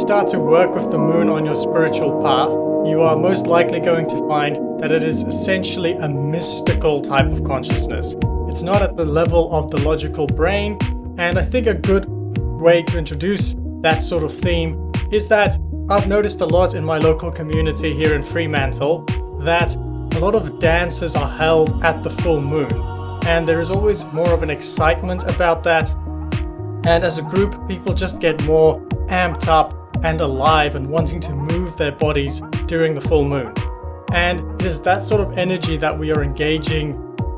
start to work with the moon on your spiritual path, you are most likely going to find that it is essentially a mystical type of consciousness. It's not at the level of the logical brain, and I think a good way to introduce that sort of theme is that I've noticed a lot in my local community here in Fremantle that a lot of dances are held at the full moon, and there is always more of an excitement about that. And as a group, people just get more amped up and alive and wanting to move their bodies during the full moon. And it is that sort of energy that we are engaging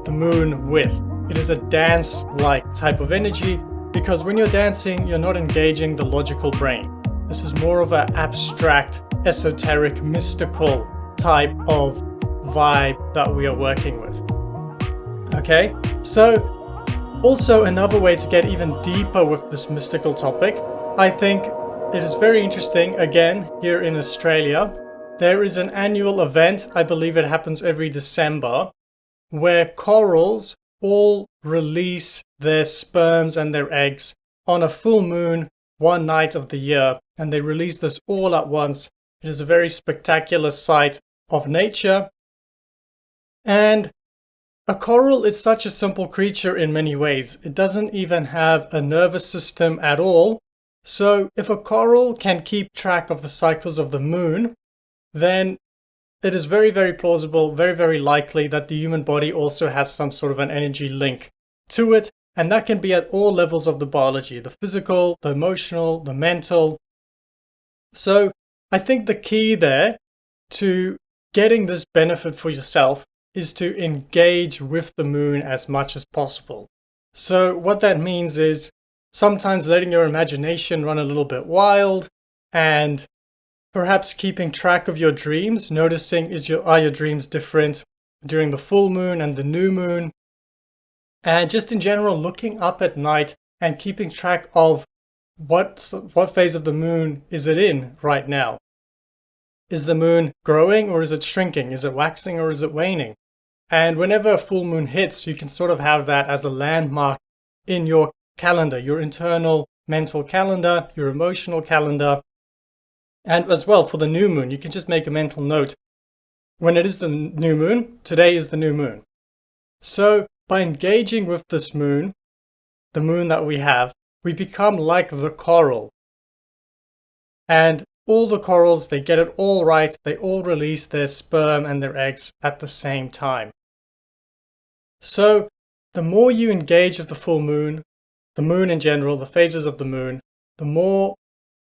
the moon with. It is a dance-like type of energy because when you're dancing, you're not engaging the logical brain. This is more of an abstract, esoteric, mystical type of vibe that we are working with. Okay, so also another way to get even deeper with this mystical topic, I think it is very interesting, again, here in Australia, there is an annual event, I believe it happens every December, where corals all release their sperms and their eggs on a full moon one night of the year, and they release this all at once. It is a very spectacular sight of nature. And a coral is such a simple creature in many ways. It doesn't even have a nervous system at all. So if a coral can keep track of the cycles of the moon, then it is very, very plausible, very, very likely that the human body also has some sort of an energy link to it. And that can be at all levels of the biology, the physical, the emotional, the mental. So I think the key there to getting this benefit for yourself is to engage with the moon as much as possible. So what that means is sometimes letting your imagination run a little bit wild and perhaps keeping track of your dreams, noticing are your dreams different during the full moon and the new moon, and just in general looking up at night and keeping track of what phase of the moon is it in right now. Is the moon growing or is it shrinking? Is it waxing or is it waning? And whenever a full moon hits, you can sort of have that as a landmark in your calendar, your internal mental calendar, your emotional calendar. And as well for the new moon, you can just make a mental note. When it is the new moon, today is the new moon. So by engaging with this moon, the moon that we have, we become like the coral. And all the corals, they get it all right. They all release their sperm and their eggs at the same time. So the more you engage with the full moon, the moon in general, the phases of the moon, the more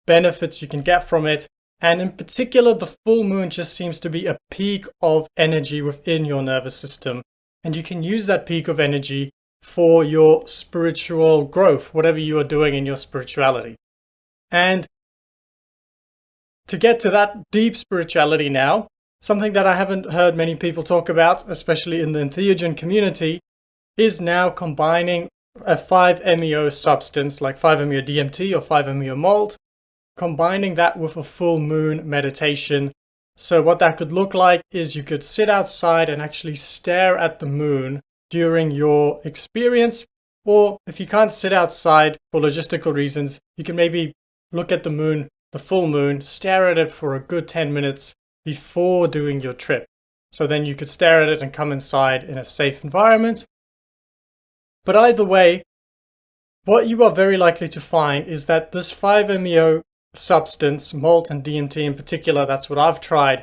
benefits you can get from it. And in particular, the full moon just seems to be a peak of energy within your nervous system. And you can use that peak of energy for your spiritual growth, whatever you are doing in your spirituality. And to get to that deep spirituality now, something that I haven't heard many people talk about, especially in the entheogen community, is now combining a 5-MeO substance like 5-MeO DMT or 5-MeO MALT, combining that with a full moon meditation. So what that could look like is you could sit outside and actually stare at the moon during your experience, or if you can't sit outside for logistical reasons, you can maybe look at the moon, the full moon, stare at it for a good 10 minutes before doing your trip. So then you could stare at it and come inside in a safe environment. But either way, what you are very likely to find is that this 5-MeO substance, MALT and DMT in particular, that's what I've tried,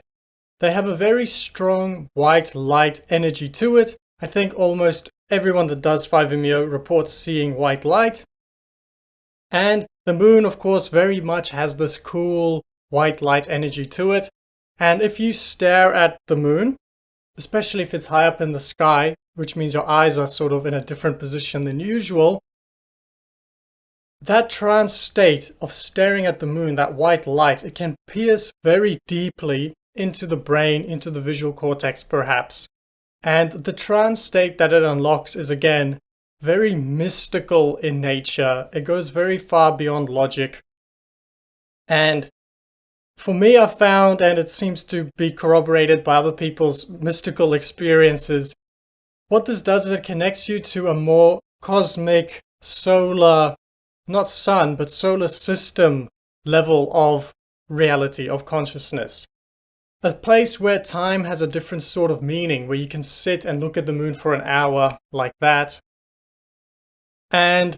they have a very strong white light energy to it. I think almost everyone that does 5-MeO reports seeing white light. And the moon, of course, very much has this cool white light energy to it. And if you stare at the moon, especially if it's high up in the sky, which means your eyes are sort of in a different position than usual, that trance state of staring at the moon, that white light, it can pierce very deeply into the brain, into the visual cortex perhaps. And the trance state that it unlocks is again very mystical in nature. It goes very far beyond logic. And for me, I've found, and it seems to be corroborated by other people's mystical experiences, what this does is it connects you to a more cosmic, solar, not sun, but solar system level of reality of consciousness. A place where time has a different sort of meaning, where you can sit and look at the moon for an hour like that. And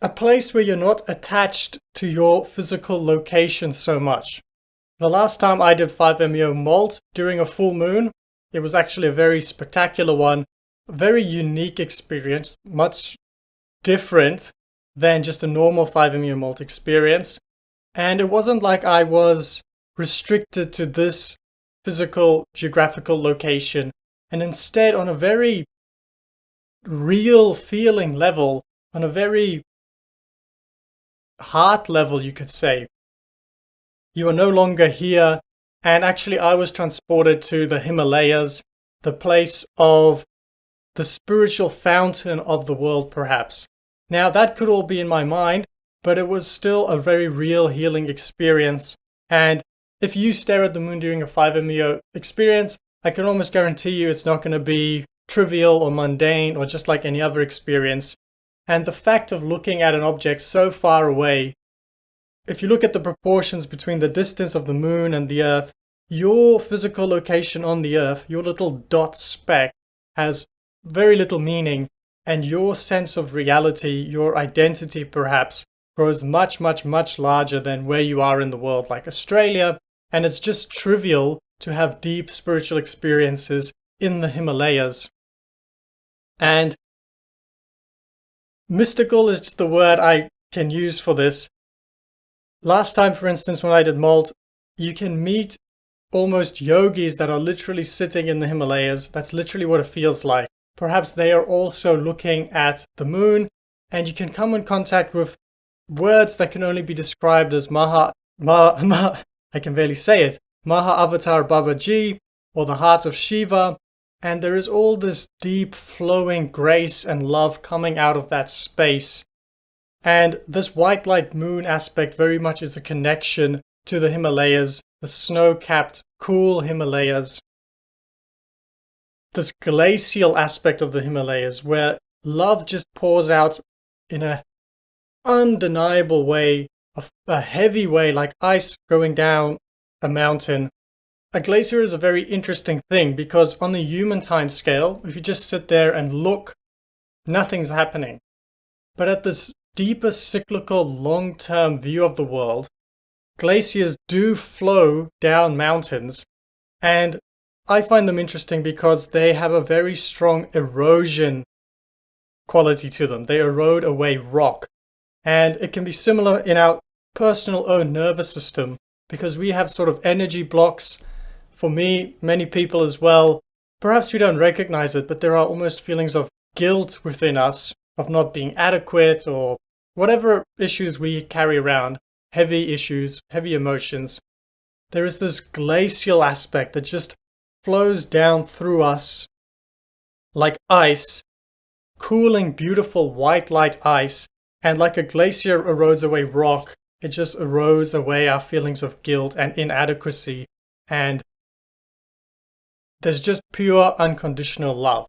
a place where you're not attached to your physical location so much. The last time I did 5-MeO MALT during a full moon, it was actually a very spectacular one, a very unique experience, much different than just a normal 5-MeO MALT experience. And it wasn't like I was restricted to this physical geographical location, and instead on a very real feeling level, on a very heart level, you could say, you are no longer here. And actually I was transported to the Himalayas, the place of the spiritual fountain of the world, perhaps. Now that could all be in my mind, but it was still a very real healing experience. And if you stare at the moon during a 5-MeO experience, I can almost guarantee you it's not going to be trivial or mundane or just like any other experience. And the fact of looking at an object so far away, if you look at the proportions between the distance of the moon and the Earth, your physical location on the Earth, your little dot speck, has very little meaning, and your sense of reality, your identity perhaps, grows much, much, much larger than where you are in the world, like Australia. And it's just trivial to have deep spiritual experiences in the Himalayas. And mystical is just the word I can use for this. Last time, for instance, when I did MALT, you can meet almost yogis that are literally sitting in the Himalayas. That's literally what it feels like. Perhaps they are also looking at the moon, and you can come in contact with words that can only be described as I can barely say it, Maha Avatar Babaji, or the heart of Shiva. And there is all this deep flowing grace and love coming out of that space. And this white light moon aspect very much is a connection to the Himalayas, the snow-capped, cool Himalayas. This glacial aspect of the Himalayas, where love just pours out in an undeniable way, a heavy way, like ice going down a mountain. A glacier is a very interesting thing because on the human time scale, if you just sit there and look, nothing's happening. But at this deeper cyclical long-term view of the world, glaciers do flow down mountains, and I find them interesting because they have a very strong erosion quality to them. They erode away rock. And it can be similar in our personal own nervous system because we have sort of energy blocks. For me, many people as well, perhaps we don't recognize it, but there are almost feelings of guilt within us of not being adequate or whatever issues we carry around, heavy issues, heavy emotions. There is this glacial aspect that just flows down through us like ice, cooling, beautiful white light ice, and like a glacier erodes away rock, it just erodes away our feelings of guilt and inadequacy, and there's just pure unconditional love.